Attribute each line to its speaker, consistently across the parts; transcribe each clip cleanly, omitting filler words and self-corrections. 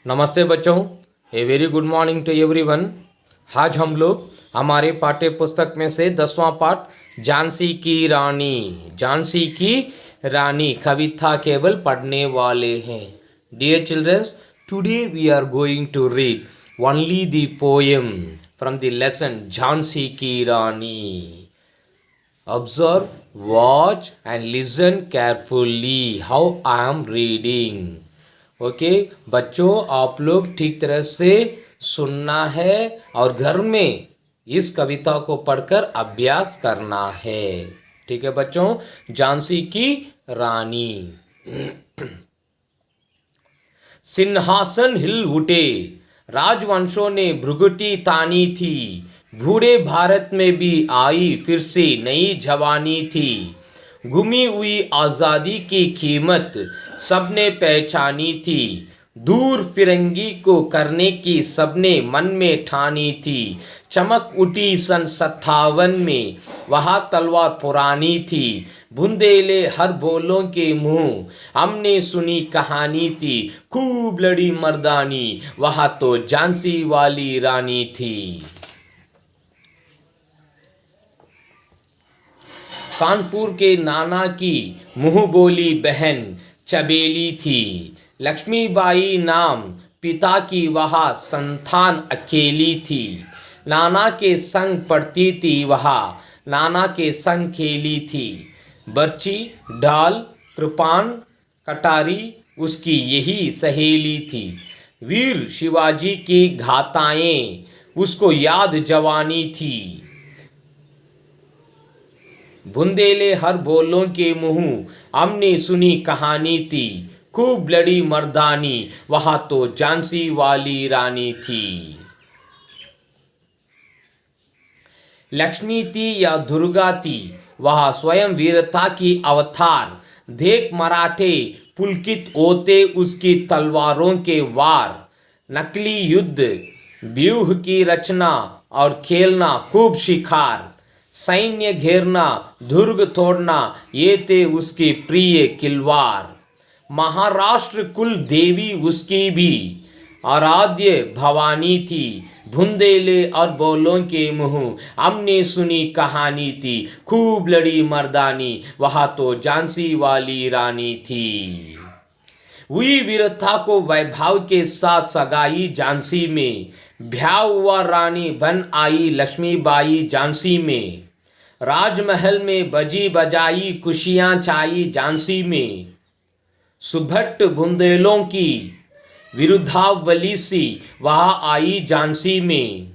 Speaker 1: नमस्ते बच्चों, a very good morning to everyone. आज हम लोग हमारे पाठ्य पुस्तक में से 10वां पाठ झांसी की रानी कविता केवल पढ़ने वाले हैं। Dear childrens, today we are going to read only the poem from the lesson Jhansi ki Rani. Observe, watch and listen carefully how I am reading. Okay बच्चों, आप लोग ठीक तरह से सुनना है और घर में इस कविता को पढ़कर अभ्यास करना है। ठीक है बच्चों। झांसी की रानी। सिंहासन हिल उठे, राजवंशों ने भ्रुकुटी तानी थी। बूढ़े भारत में भी आई फिर से नई जवानी थी। गुमी हुई आज़ादी की कीमत सबने पहचानी थी। दूर फिरंगी को करने की सबने मन में ठानी थी। चमक उठी सन 57 में, वहाँ तलवार पुरानी थी। बुंदेले हर बोलों के मुंह, हमने सुनी कहानी थी। खूब लड़ी मर्दानी, वहाँ तो झांसी वाली रानी थी। कानपुर के नाना की मुँह बोली बहन चबेली थी। लक्ष्मीबाई नाम पिता की वहाँ संतान अकेली थी। नाना के संग पढ़ती थी वहाँ, नाना के संग खेली थी। बर्ची, ढाल, कृपान, कटारी उसकी यही सहेली थी। वीर शिवाजी की घाताएं उसको याद जवानी थी। बुंदेले हर बोलों के मुंह, हमने सुनी कहानी थी। खूब लड़ी मर्दानी, वहाँ तो झांसी वाली रानी थी। लक्ष्मी थी या दुर्गा थी, वहाँ स्वयं वीरता की अवतार। देख मराठे पुलकित होते उसकी तलवारों के वार। नकली युद्ध, व्यूह की रचना और खेलना खूब शिकार। सैन्य घेरना, दुर्ग तोड़ना, ये थे उसके प्रिय किलवार। महाराष्ट्र कुल देवी उसकी भी आराध्य भवानी थी। बुंदेले और बोलों के मुंह, हमने सुनी कहानी थी। खूब लड़ी मर्दानी, वहाँ तो झांसी वाली रानी थी। हुई वीरता को वैभव के साथ सगाई झांसी में। ब्याह हुआ रानी बन आई लक्ष्मीबाई झांसी में। राजमहल में बजी बजाई खुशियां छाई झांसी में। सुभट बुंदेलों की विरुद्धावली सी वहां आई झांसी में।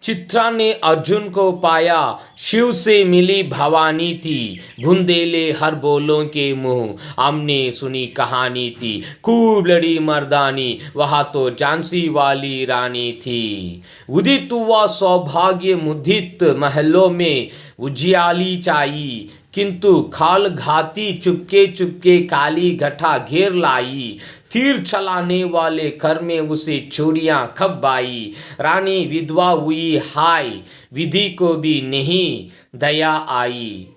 Speaker 1: चित्रा ने अर्जुन को पाया, शिव से मिली भवानी थी। बुंदेले हर बोलों के मुंह, हमने सुनी कहानी थी। खूब लड़ी मर्दानी, वहाँ तो झांसी वाली रानी थी। उदित हुआ सौभाग्य मुदित महलों में उजियाली चाई। किंतु खाल घाती चुपके चुपके काली घटा घेर लाई। तीर चलाने वाले घर में उसे चूड़ियां खप आई। रानी विधवा हुई हाय, विधि को भी नहीं दया आई।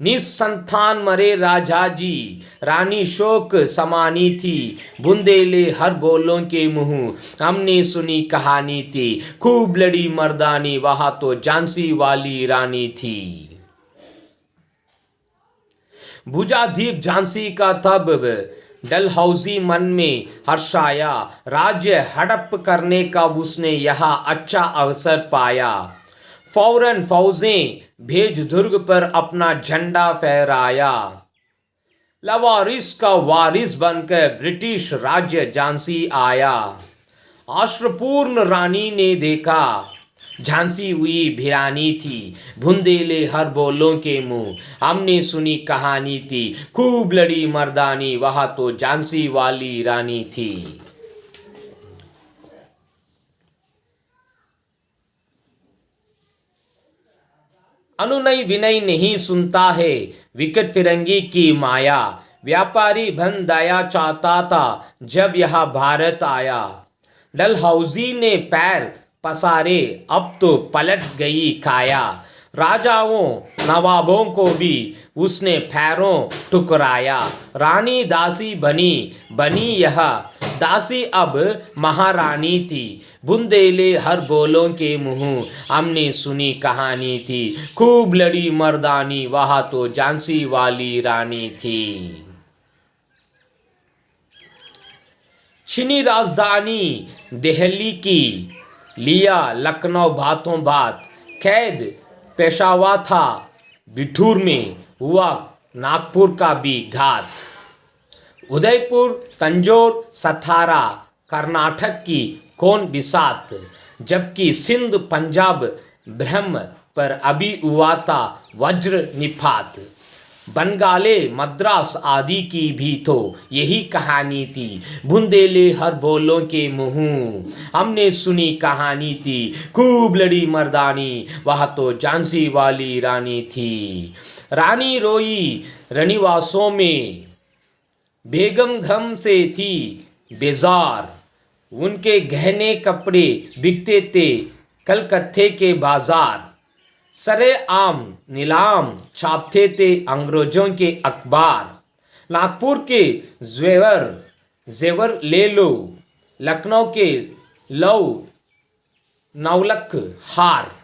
Speaker 1: निसंतान मरे राजा जी, रानी शोक समानी थी। बुंदेले हर बोलों के मुंह, हमने सुनी कहानी थी। खूब लड़ी मर्दानी, वहाँ तो झांसी वाली रानी थी। भुजाधीप झांसी का तब डलहौजी मन में हर्षाया। राज्य हड़प करने का उसने यहाँ अच्छा अवसर पाया। फौरन फौजें भेज दुर्ग पर अपना झंडा फहराया। लवारिस का वारिस बनकर ब्रिटिश राज्य झांसी आया। आश्रपूर्ण रानी ने देखा, झांसी हुई भिरानी थी। बुंदेले हर बोलों के मुंह, हमने सुनी कहानी थी। खूब लड़ी मर्दानी, वहाँ तो झांसी वाली रानी थी। अनुनय विनय नहीं सुनता है, विकट फिरंगी की माया। व्यापारी बन दया चाहता था, जब यह भारत आया। डलहौजी ने पैर पसारे, अब तो पलट गई काया। राजाओं नवाबों को भी उसने पैरों टुकराया। रानी दासी बनी यह दासी अब महारानी थी। बुंदेले हर बोलों के मुंह हमने सुनी कहानी थी। खूब लड़ी मर्दानी वहाँ तो झांसी वाली रानी थी। चीनी राजधानी दिल्ली की लिया लखनऊ बातों बात। कैद पेशावा था बिठूर में हुआ नागपुर का भी घात। उदयपुर तंजौर सतारा कर्नाटक की कौन बिसात। जबकि सिंध पंजाब ब्रह्म पर अभी हुआ था वज्र निपात। बंगाले मद्रास आदि की भी तो यही कहानी थी। बुंदेले हर बोलों के मुंह हमने सुनी कहानी थी। खूब लड़ी मर्दानी वहाँ तो झांसी वाली रानी थी। रानी रोई रनिवासों में बेगम घम से थी बेजार। उनके गहने कपड़े बिकते थे कलकत्ते के बाजार। सरे आम नीलाम छापते थे अंग्रेजों के अखबार। नागपुर के जेवर ले लो, लखनऊ के लो नौलख हार।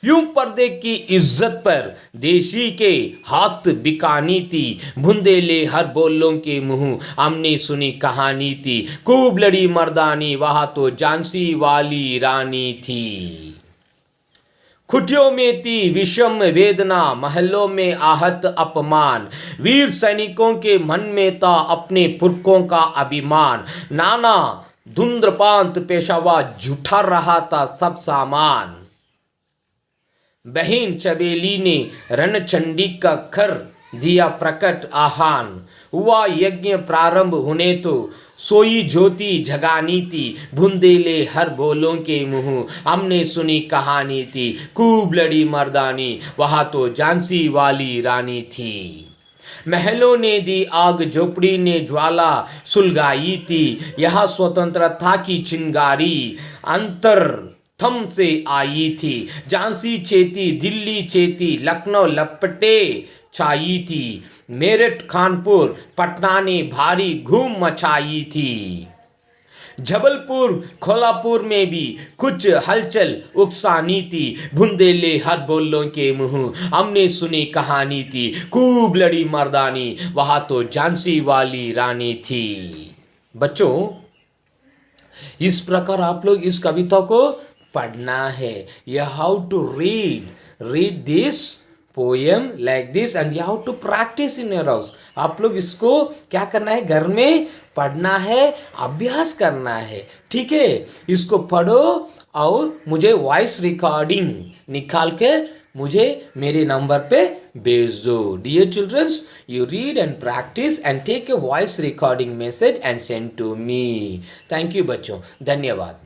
Speaker 1: यूं पर्दे की इज्जत पर देशी के हाथ बिकानी थी। बुंदेले हर बोलों के मुंह हमने सुनी कहानी थी। खूब लड़ी मर्दानी वहाँ तो झांसी वाली रानी थी। खुटियों में थी विषम वेदना, महलों में आहत अपमान। वीर सैनिकों के मन में था अपने पुरखों का अभिमान। नाना धुंद्रपांत पेशवा जुटा रहा था सब सामान। बहन चबेली ने रणचंडी का कर दिया प्रकट आह्वान। हुआ यज्ञ प्रारंभ होने तो सोई ज्योति जगानी थी। बुंदेले हर बोलों के मुंह हमने सुनी कहानी थी। खूब लड़ी मर्दानी वहाँ तो झांसी वाली रानी थी। महलों ने दी आग झोपड़ी ने ज्वाला सुलगाई थी। यहाँ स्वतंत्रता की चिंगारी अंतर थम से आई थी। झांसी चेती दिल्ली चेती लखनऊ लपटे छाई थी। मेरठ कानपुर पटना ने भारी घूम मचाई थी। जबलपुर कोल्हापुर में भी कुछ हलचल उकसानी थी। बुंदेले हर बोलों के मुंह हमने सुनी कहानी थी। खूब लड़ी मर्दानी वहाँ तो झांसी वाली रानी थी। बच्चों, इस प्रकार आप लोग इस कविता को पढ़ना है। You have to read this poem like this and you have to practice in your house. आप लोग इसको क्या करना है, घर में पढ़ना है, अभ्यास करना है, ठीक है। इसको पढ़ो और मुझे वॉइस रिकॉर्डिंग निकाल के मुझे मेरे नंबर पे भेज दो। Dear children, you read and practice and take a voice recording message and send to me. Thank you बच्चों, धन्यवाद।